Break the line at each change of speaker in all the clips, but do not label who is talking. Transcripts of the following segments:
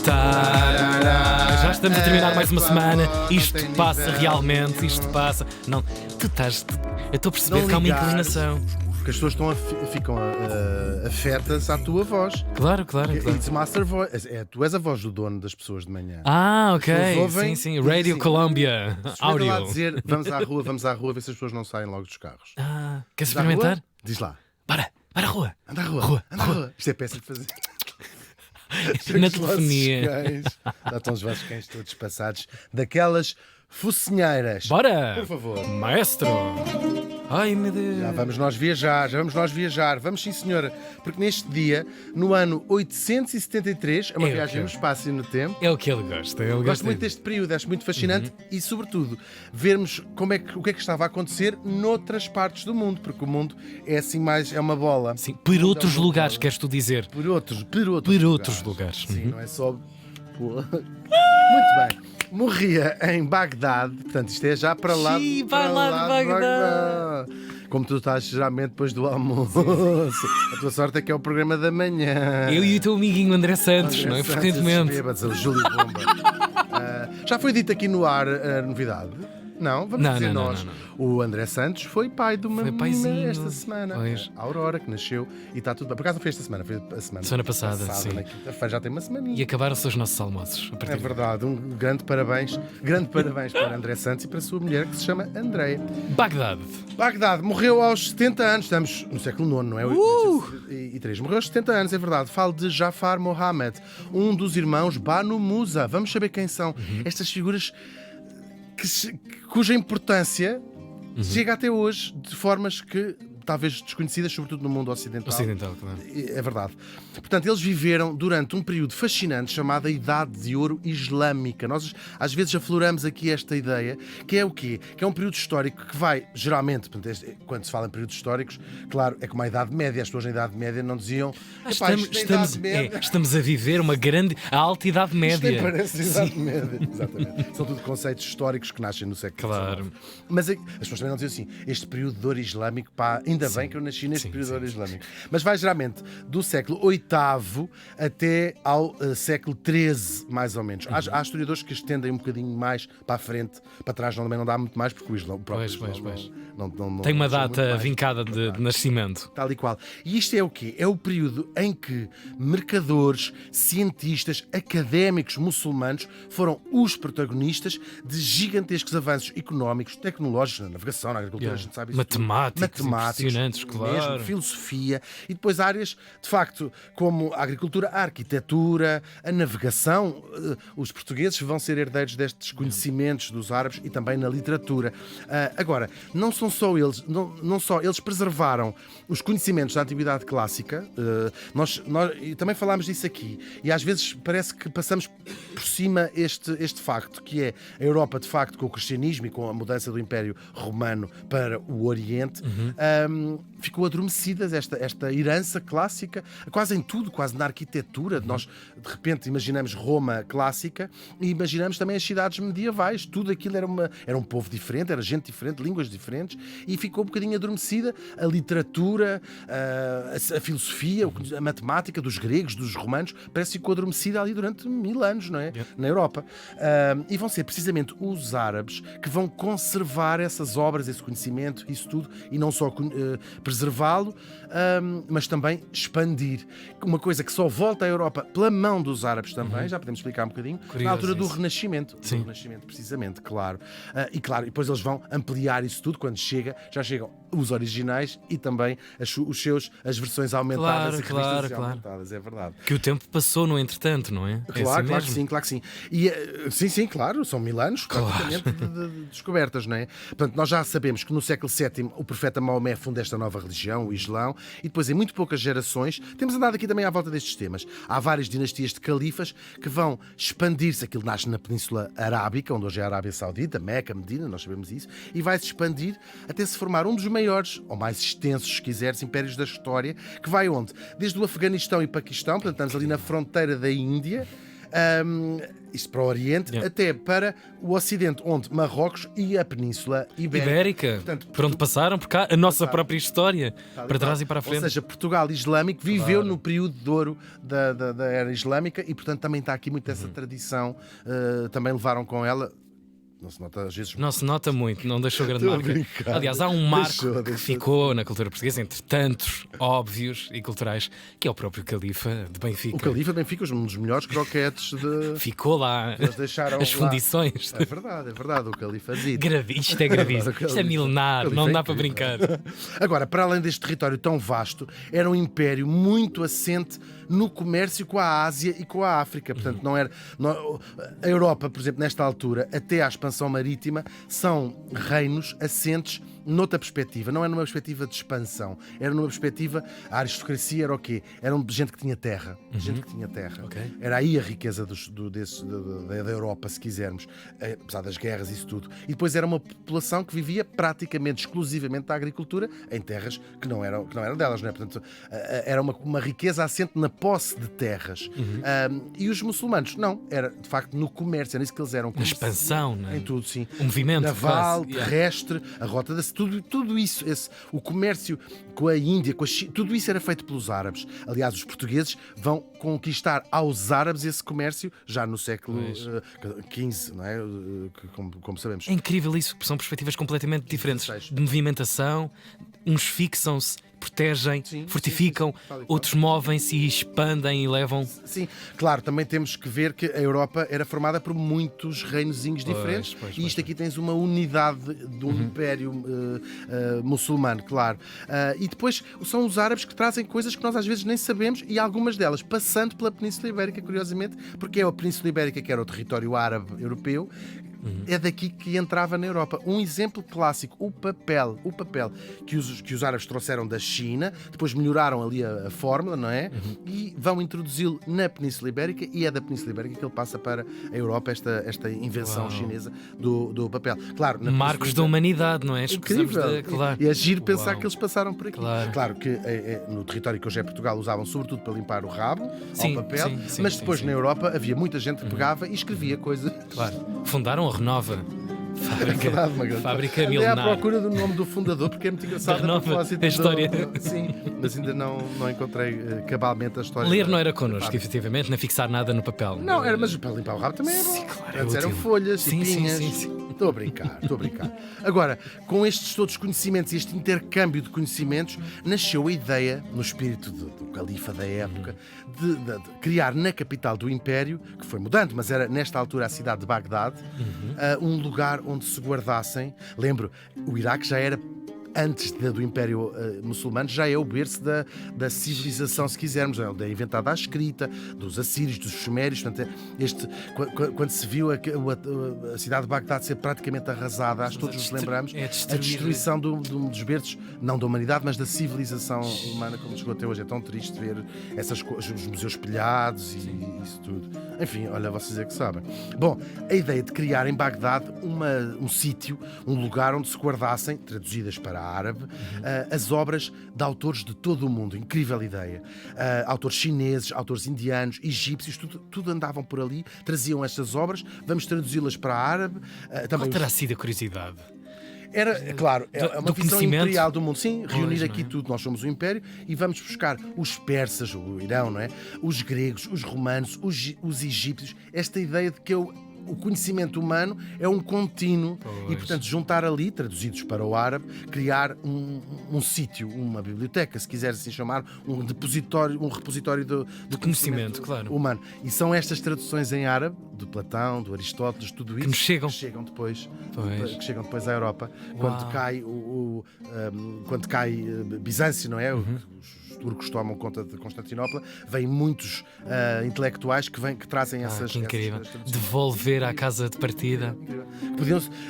Já estamos a terminar mais uma semana. Isto passa realmente, isto passa. Não, tu estás. Eu estou a perceber que há uma inclinação.
Porque as pessoas ficam afetas à tua voz.
Claro.
It's master voice. Tu és a voz do dono das pessoas de manhã.
Ok.
Ouvem,
Sim. Radio
assim,
Columbia.
Áudio.
Áudio.
Dizer, vamos à rua, ver se as pessoas não saem logo dos carros.
Queres
Vamos à
experimentar?
rua? Diz lá.
Para a rua.
Anda à rua. Anda à rua. Isto é péssimo de fazer.
Na telefonia.
Já estão os vossos cães todos passados daquelas focinheiras.
Bora!
Por favor.
Maestro! Ai, meu Deus!
Já vamos nós viajar. Vamos sim, senhora. Porque neste dia, no ano 873, é uma viagem no espaço e no tempo.
É o que ele gosta.
Gosto muito deste período, acho muito fascinante e, sobretudo, vermos o que é que estava a acontecer noutras partes do mundo, porque o mundo é assim mais, é uma bola.
Sim, por outros lugares, queres tu dizer?
Por outros lugares. Sim, não é só... Muito bem. Morria em Bagdade, portanto, isto é já para lá,
Sim, vai lá de Bagdade.
Como tu estás geralmente depois do almoço. A tua sorte é que é o programa da manhã.
Eu e o teu amiguinho André Santos, não é?
Santos,
Frequentemente.
bêbados, o Júlio Bomba. Já foi dito aqui no ar a novidade? Não, vamos dizer nós.
Não.
O André Santos foi pai de uma menina esta semana.
Pois.
A Aurora, que nasceu e está tudo bem. Por acaso não foi esta semana, foi a semana
passada, sim.
Na quinta-feira já tem uma semaninha.
E acabaram-se os nossos almoços.
É verdade, um grande parabéns para André Santos e para a sua mulher, que se chama Andreia.
Bagdade
Morreu aos 70 anos, estamos no século IX, não é? 803. Morreu aos 70 anos, é verdade. Falo de Jafar Mohammed, um dos irmãos Banu Musa. Vamos saber quem são estas figuras cuja importância chega até hoje de formas que talvez desconhecidas, sobretudo no mundo ocidental.
Claro.
É verdade. Portanto, eles viveram durante um período fascinante chamado a Idade de Ouro Islâmica. Nós, às vezes, afloramos aqui esta ideia, que é o quê? Que é um período histórico que vai, geralmente, quando se fala em períodos históricos, claro, é como a Idade Média. As pessoas na Idade Média não diziam...
Estamos a viver a alta Idade Média.
Isto parece Idade Média. Exatamente. São tudo conceitos históricos que nascem no século XIX. Mas as pessoas também não diziam assim, este período de ouro islâmico, ainda bem que eu nasci neste período de ouro islâmico. Mas vai geralmente do século VIII até ao século XIII, mais ou menos. Há historiadores que estendem um bocadinho mais para a frente, para trás também não dá muito mais, porque o próprio Islão não
tem uma data vincada de nascimento.
Tal e qual. E isto é o quê? É o período em que mercadores, cientistas, académicos muçulmanos foram os protagonistas de gigantescos avanços económicos, tecnológicos, na navegação, na agricultura, a gente sabe isso.
Matemáticos, impressionantes, claro.
Mesmo, filosofia e depois áreas, de facto, como a agricultura, a arquitetura, a navegação. Os portugueses vão ser herdeiros destes conhecimentos dos árabes e também na literatura. Agora, não são só eles, não só eles preservaram os conhecimentos da antiguidade clássica. Nós também falámos disso aqui e às vezes parece que passamos por cima este facto, que é a Europa, de facto, com o cristianismo e com a mudança do Império Romano para o Oriente, ficou adormecida esta herança clássica, quase em tudo, quase na arquitetura. Nós, de repente, imaginamos Roma clássica e imaginamos também as cidades medievais. Tudo aquilo era um povo diferente, era gente diferente, línguas diferentes, e ficou um bocadinho adormecida a literatura, a filosofia, a matemática dos gregos, dos romanos, parece que ficou adormecida ali durante 1000 anos, não é? Na Europa. E vão ser precisamente os árabes que vão conservar essas obras, esse conhecimento, isso tudo, e não só preservá-lo, mas também expandir. Uma coisa que só volta à Europa pela mão dos árabes também, já podemos explicar um bocadinho, na altura do Renascimento.
Sim.
Do Renascimento, precisamente, claro. E depois eles vão ampliar isso tudo, quando já chegam os originais e também as versões aumentadas
claro.
aumentadas, é verdade.
Que o tempo passou no entretanto, não é?
Claro que sim. E, sim, claro, são 1000 anos praticamente de descobertas, não é? Portanto, nós já sabemos que no século VII o profeta Maomé funda esta nova religião, o Islão, e depois em muito poucas gerações, temos andado aqui também à volta destes temas. Há várias dinastias de califas que vão expandir-se, aquilo nasce na Península Arábica, onde hoje é a Arábia Saudita, Meca, Medina, nós sabemos isso, e vai-se expandir até se formar um dos maiores, ou mais extensos, se quiseres, impérios da história, que vai onde? Desde o Afeganistão e Paquistão, portanto estamos ali na fronteira da Índia, Isto para o Oriente,
Yeah.
até para o Ocidente, onde Marrocos e a Península
Ibérica,
Portanto,
por onde passaram, por cá, a nossa própria história, para trás e para a frente.
Ou seja, Portugal islâmico viveu
Claro.
no período de ouro da era islâmica e, portanto, também está aqui muito
Uhum.
essa tradição. Também levaram com ela. Não se nota às vezes.
Não se nota muito, não deixou grande
Estou a
marca.
brincar.
Aliás, há um marco
Deixou.
que ficou na cultura portuguesa, entre tantos óbvios e culturais, que é o próprio Califa de Benfica.
O Califa Benfica, um dos melhores croquetes de.
Ficou lá
Eles deixaram
as
lá.
fundições.
É verdade, o Califa Zid.
Isto é gravíssimo, isto é milenar,
Califa
não
é
dá para
incrível.
brincar.
Agora, para além deste território tão vasto, era um império muito assente no comércio com a Ásia e com a África. Portanto, a Europa, por exemplo, nesta altura, até à expansão marítima, são reinos assentes noutra perspectiva. Não é numa perspectiva de expansão, era numa perspectiva. A aristocracia era o quê? Era gente que tinha terra. Gente que tinha terra.
Ok.
Era aí a riqueza da Europa, se quisermos, apesar das guerras e isso tudo. E depois era uma população que vivia praticamente exclusivamente da agricultura em terras que não eram delas, não é? Portanto, era uma riqueza assente na posse de terras. E os muçulmanos, não, era de facto no comércio, era isso que eles eram.
Na expansão, não é?
Em tudo, sim.
O movimento
Naval,
quase, yeah.
terrestre, a rota da tudo isso, o comércio com a Índia, com a China, tudo isso era feito pelos árabes. Aliás, os portugueses vão conquistar aos árabes esse comércio já no século XV, não é? Como sabemos.
É incrível isso, são perspectivas completamente diferentes
16.
de movimentação. Uns fixam-se, protegem, fortificam,
sim. Tal e qual.
outros movem-se e expandem e levam.
Sim, claro, também temos que ver que a Europa era formada por muitos reinozinhos diferentes e isto aqui tens uma unidade de um império muçulmano, claro. E depois são os árabes que trazem coisas que nós às vezes nem sabemos e algumas delas passando pela Península Ibérica, curiosamente, porque é a Península Ibérica que era o território árabe europeu. É daqui que entrava na Europa. Um exemplo clássico, o papel que os árabes trouxeram da China, depois melhoraram ali a fórmula, não é? E vão introduzi-lo na Península Ibérica e é da Península Ibérica que ele passa para a Europa, esta invenção chinesa do papel. Claro, na
Marcos da
Península-
humanidade, não é? Escusamos
Incrível.
claro.
E é giro pensar
Uau.
que eles passaram por aqui.
Claro.
Que no território que hoje é Portugal usavam sobretudo para limpar o rabo
Sim,
ao papel,
sim,
mas
sim,
depois
sim.
na Europa havia muita gente que pegava e escrevia coisas.
Claro. Fundaram a Renova. Fábrica,
Magalhães.
fábrica
Andei à
milenar.
procura do nome do fundador porque é muito engraçado
Da nova
propósito
história.
Sim, mas ainda não encontrei cabalmente a história.
Ler não era connosco, efetivamente, não fixar nada no papel.
Não, era, mas para limpar o rabo também é bom.
Sim, claro, é
Antes eram
útil.
folhas
Sim,
e
sim,
pinhas.
sim, sim.
Estou a brincar. Agora, com estes todos conhecimentos e este intercâmbio de conhecimentos, nasceu a ideia, no espírito do califa da época, de criar na capital do Império, que foi mudando, mas era nesta altura a cidade de Bagdade, um lugar onde se guardassem. Lembro, o Iraque já era. Antes do Império Muçulmano, já é o berço da civilização, se quisermos, onde é inventada a escrita, dos assírios, dos sumérios. Portanto, quando se viu a cidade de Bagdade ser praticamente arrasada, acho que todos nos lembramos,
é
a
destruída.
destruição dos berços, não da humanidade, mas da civilização humana, como chegou até hoje. É tão triste ver os museus espelhados e isso tudo. Enfim, olha, vocês é que sabem. Bom, a ideia de criar em Bagdade um sítio, um lugar onde se guardassem, traduzidas para árabe, as obras de autores de todo o mundo. Incrível ideia. Autores chineses, autores indianos, egípcios, tudo andavam por ali, traziam estas obras, vamos traduzi-las para árabe.
Qual
Também
terá sido a curiosidade?
era, claro, é uma
do
visão
conhecimento?
imperial do mundo. Sim, reunir
não
aqui
é?
tudo. Nós somos o Império e vamos buscar os persas, o Irão, não é? Os gregos, os romanos, os egípcios. Esta ideia de que o conhecimento humano é um contínuo e, portanto, juntar ali, traduzidos para o árabe, criar um sítio, uma biblioteca, se quiser assim chamar, um repositório do
conhecimento, claro.
humano. E são estas traduções em árabe, de Platão, do Aristóteles, tudo isso,
nos chegam.
que chegam depois,
Pois.
que chegam depois à Europa.
Uau.
Quando cai Bizâncio, não é? Os turcos tomam conta de Constantinopla, vêm muitos intelectuais que trazem essas
Que incrível.
essas traduções.
Devolver à casa de partida.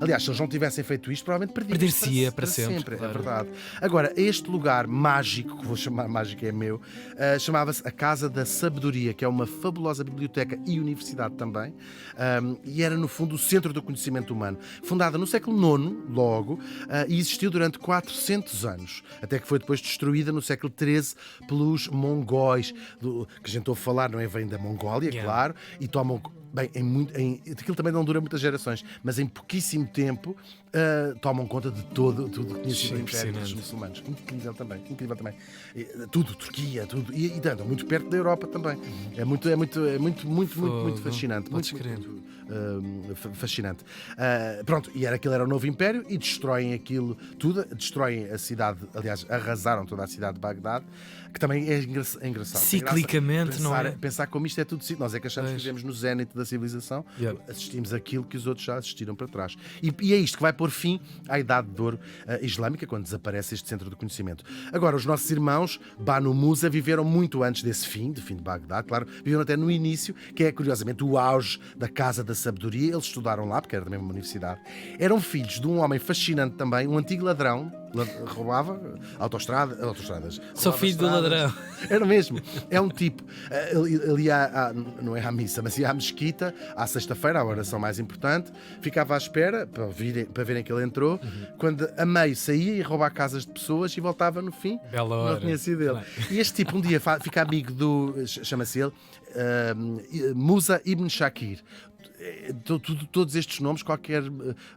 Aliás, se eles não tivessem feito isto, provavelmente
Perder-se-ia para sempre,
É
claro.
verdade. Agora, este lugar mágico, que vou chamar mágico, é meu, chamava-se a Casa da Sabedoria, que é uma fabulosa biblioteca e universidade também, e era, no fundo, o centro do conhecimento humano. Fundada no século IX, logo, e existiu durante 400 anos, até que foi depois destruída no século XIII pelos mongóis, que a gente ouve falar, não é? Vem da Mongólia, claro, e tomam. Bem, aquilo também não dura muitas gerações, mas em pouquíssimo tempo tomam conta de tudo que tinha sido o Império dos Muçulmanos. Incrível também, incrível também. Tudo, Turquia, tudo. E andam muito perto da Europa também. É muito fascinante. Fascinante. Pronto, e aquilo era o novo Império e destroem aquilo tudo, destroem a cidade, aliás, arrasaram toda a cidade de Bagdade, que também é engraçado.
Ciclicamente, não é?
Pensar como isto é tudo. Nós é que achamos que vivemos no zénite da civilização, assistimos aquilo que os outros já assistiram para trás. E é isto que vai pôr fim à Idade de Ouro islâmica, quando desaparece este centro do conhecimento. Agora, os nossos irmãos Banu Musa viveram muito antes desse fim, do fim de Bagdade, claro, viveram até no início, que é curiosamente o auge da Casa da Sabedoria. Eles estudaram lá, porque era da mesma universidade. Eram filhos de um homem fascinante também, um antigo ladrão, roubava autostradas.
Sou filho do ladrão.
Era mesmo. É um tipo. Ele ia, não é à missa, mas ia à mesquita, à sexta-feira, a oração mais importante, ficava à espera para verem que ele entrou. Quando a meio saía e roubar casas de pessoas e voltava no fim.
Bela hora.
Não tinha sido ele. E este tipo um dia fica amigo chama-se ele, Musa Ibn Shakir. Todos estes nomes, qualquer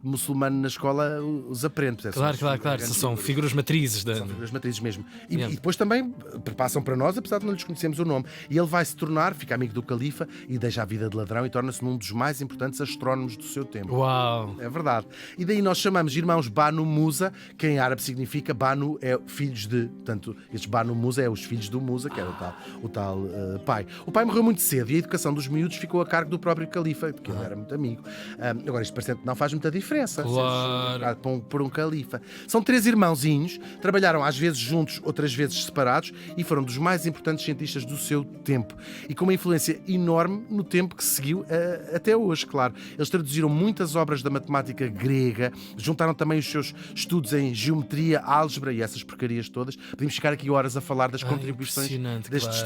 muçulmano na escola os aprende.
Claro. São figuras matrizes.
São figuras matrizes mesmo. E depois também passam para nós, apesar de não lhes conhecermos o nome. E ele vai se tornar, fica amigo do califa e deixa a vida de ladrão e torna-se um dos mais importantes astrónomos do seu tempo.
Uau!
É verdade. E daí nós chamamos irmãos Banu Musa, que em árabe significa Banu é filhos de. Portanto, estes Banu Musa é os filhos do Musa, que era o tal pai. O pai morreu muito cedo e a educação dos miúdos ficou a cargo do próprio califa, que ele era muito amigo. Agora, isto parece que não faz muita diferença.
Claro.
Por um califa. São 3 irmãozinhos, trabalharam às vezes juntos, outras vezes separados, e foram dos mais importantes cientistas do seu tempo. E com uma influência enorme no tempo que seguiu até hoje, claro. Eles traduziram muitas obras da matemática grega, juntaram também os seus estudos em geometria, álgebra e essas porcarias todas. Podemos ficar aqui horas a falar das contribuições destes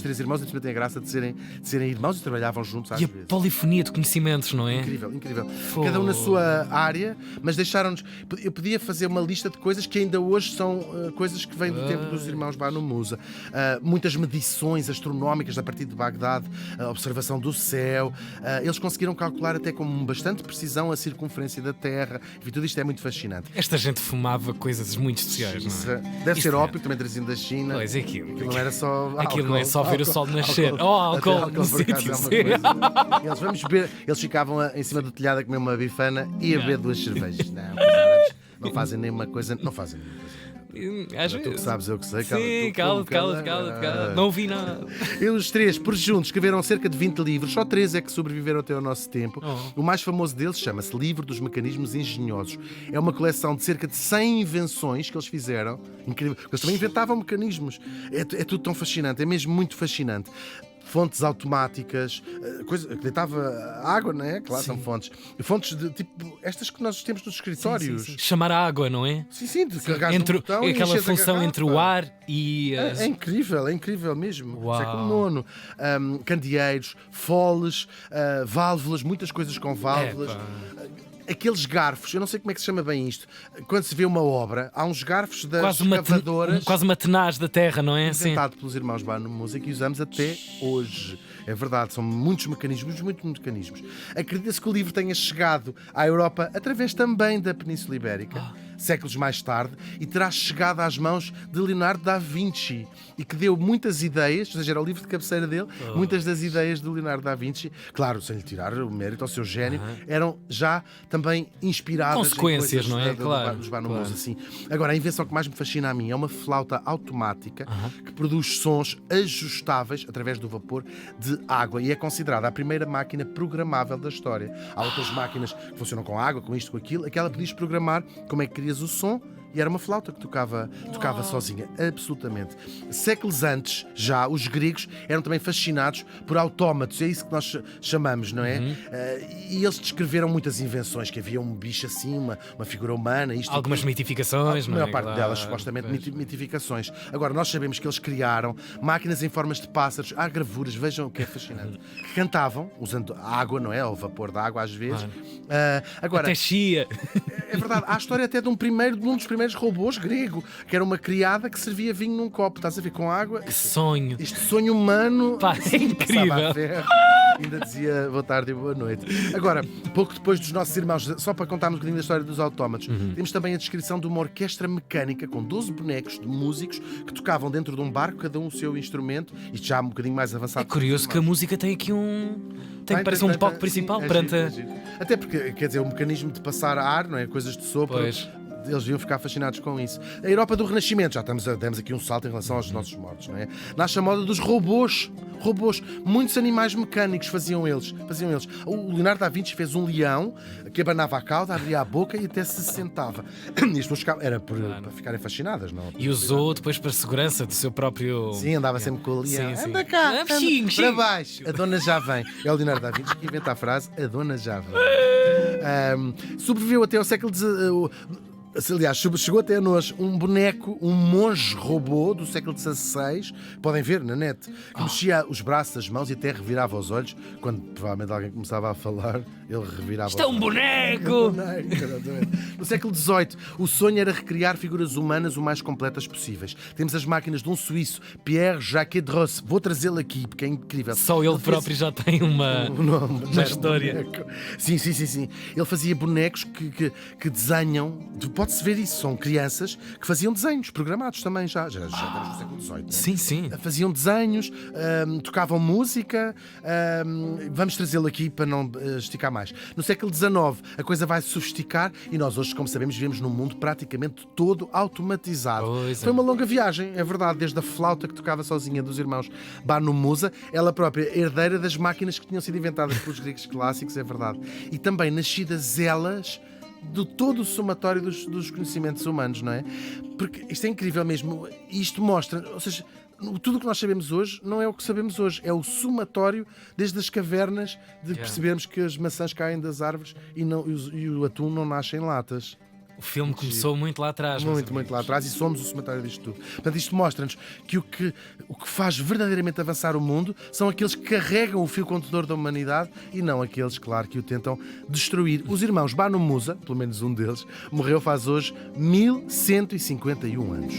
três irmãos, e tem a graça de serem irmãos e trabalhavam juntos às
E
vezes.
a polifonia de conhecimentos, não é?
Incrível. Cada um na sua área, mas deixaram-nos. Eu podia fazer uma lista de coisas que ainda hoje são coisas que vêm do tempo dos irmãos Banu Musa. Muitas medições astronómicas a partir de Bagdade, a observação do céu. Eles conseguiram calcular até com bastante precisão a circunferência da Terra. Enfim, tudo isto é muito fascinante.
Esta gente fumava coisas muito especiais, não é?
Deve ser ópio, também trazido da China.
Pois é aquilo.
Aquilo não era só.
Aquilo não é só ver o sol nascer. Álcool no sítio certo.
Eles vamos beber. Eles ficavam em cima do telhado a comer uma bifana e a beber 2 cervejas. Não, os árabes não fazem nenhuma coisa. Não fazem nenhuma coisa. Tu que sabes, eu que sei.
Sim, cala-te. Não ouvi nada.
Eles 3, por juntos, escreveram cerca de 20 livros. Só 3 é que sobreviveram até ao nosso tempo. O mais famoso deles chama-se Livro dos Mecanismos Engenhosos. É uma coleção de cerca de 100 invenções que eles fizeram. Incrível. Eles também inventavam mecanismos. É tudo tão fascinante. É mesmo muito fascinante. Fontes automáticas, coisa que deitava água, não é? Claro, são fontes. Fontes de tipo estas que nós temos nos escritórios.
Sim. Chamar a água, não é?
Sim, de carregar um botão e
aquela função entre o ar e.
É incrível mesmo.
Uau.
Século IX. Candeeiros, foles, válvulas, muitas coisas com válvulas. Aqueles garfos, eu não sei como é que se chama bem isto. Quando se vê uma obra, há uns garfos das escavadoras.
Quase uma tenaz da terra, não é?
Inventado pelos irmãos Banu Musa que usamos até hoje. É verdade, são muitos mecanismos, muitos mecanismos. Acredita-se que o livro tenha chegado à Europa através também da Península Ibérica, séculos mais tarde, e terá chegado às mãos de Leonardo da Vinci, e que deu muitas ideias, ou seja, era o livro de cabeceira dele, muitas das ideias de Leonardo da Vinci, claro, sem lhe tirar o mérito ao seu gênio, eram já também inspiradas
consequências,
em
não é?
Dos Banu Musa, assim. Agora, a invenção que mais me fascina a mim é uma flauta automática que produz sons ajustáveis através do vapor de água e é considerada a primeira máquina programável da história. Há outras máquinas que funcionam com água, com isto, com aquilo. Aquela podias programar como é que querias o som e era uma flauta que tocava sozinha, absolutamente. Séculos antes, já, os gregos eram também fascinados por autómatos, é isso que nós chamamos, não é? E eles descreveram muitas invenções, que havia um bicho assim, uma figura humana, isto e
Algumas
aquilo.
mitificações,
A
não é?
maior parte
Claro,
delas, supostamente,
pois.
mitificações. Agora, nós sabemos que eles criaram máquinas em formas de pássaros, há gravuras, vejam o que é fascinante, que cantavam, usando água, não é? Ou vapor de água, às vezes. Agora,
Até chia.
é verdade, há a história até de um dos primeiros robôs grego, que era uma criada que servia vinho num copo, estás a ver, com água.
Que sonho.
Este sonho humano
Pá, é
passava
incrível.
à ferro, ainda dizia boa tarde e boa noite. Agora, pouco depois dos nossos irmãos, só para contarmos um bocadinho da história dos autómatos, temos também a descrição de uma orquestra mecânica com 12 bonecos de músicos que tocavam dentro de um barco, cada um o seu instrumento, isto já um bocadinho mais avançado.
É curioso que a música tem aqui tem parece um palco principal perante
giro. Até porque, quer dizer, o mecanismo de passar ar, não é? Coisas de sopro.
Pois.
Eles deviam ficar fascinados com isso. A Europa do Renascimento, já demos aqui um salto em relação aos nossos mortos, não é? Nasce a moda dos robôs. Robôs. Muitos animais mecânicos faziam eles. O Leonardo da Vinci fez um leão que abanava a cauda, abria a boca e até se sentava. Isto era para ficarem fascinadas, não?
E usou depois para a segurança do seu próprio.
Sim, andava sempre com o leão.
Sim, sim.
Anda cá,
Ah,
anda
bichinho,
para
bichinho.
baixo. A dona já vem. É o Leonardo da Vinci que inventa a frase a dona já vem. Sobreviveu até ao século XIX. Aliás, chegou até a nós um boneco, um monge robô do século XVI, podem ver na net, que mexia os braços, as mãos e até revirava os olhos. Quando provavelmente alguém começava a falar, ele revirava
Isto é
os
um
olhos.
boneco!
No século XVIII, o sonho era recriar figuras humanas o mais completas possíveis. Temos as máquinas de um suíço, Pierre Jacques Droz. Vou trazê-lo aqui, porque é incrível.
Só ele
fez
próprio já tem uma história.
boneco. Sim. Ele fazia bonecos que desenham. Pode-se ver isso. São crianças que faziam desenhos programados também já estamos no século XVIII. Né?
Sim.
Faziam desenhos, tocavam música. Vamos trazê-lo aqui para não esticar mais. No século XIX, a coisa vai se sofisticar e nós hoje, como sabemos, vivemos num mundo praticamente todo automatizado.
Pois é.
Foi uma longa viagem, é verdade, desde a flauta que tocava sozinha dos irmãos Banu Musa, ela própria herdeira das máquinas que tinham sido inventadas pelos gregos clássicos, é verdade. E também nascidas elas de todo o somatório dos conhecimentos humanos, não é? Porque isto é incrível mesmo. Isto mostra, ou seja, tudo o que nós sabemos hoje não é o que sabemos hoje, é o somatório desde as cavernas de percebermos que as maçãs caem das árvores e o atum não nasce em latas.
O filme começou muito lá atrás.
Muito lá atrás, e somos o somatório disto tudo. Portanto, isto mostra-nos que o que faz verdadeiramente avançar o mundo são aqueles que carregam o fio condutor da humanidade e não aqueles, claro, que o tentam destruir. Os irmãos Banu Musa, pelo menos um deles, morreu faz hoje 1151 anos.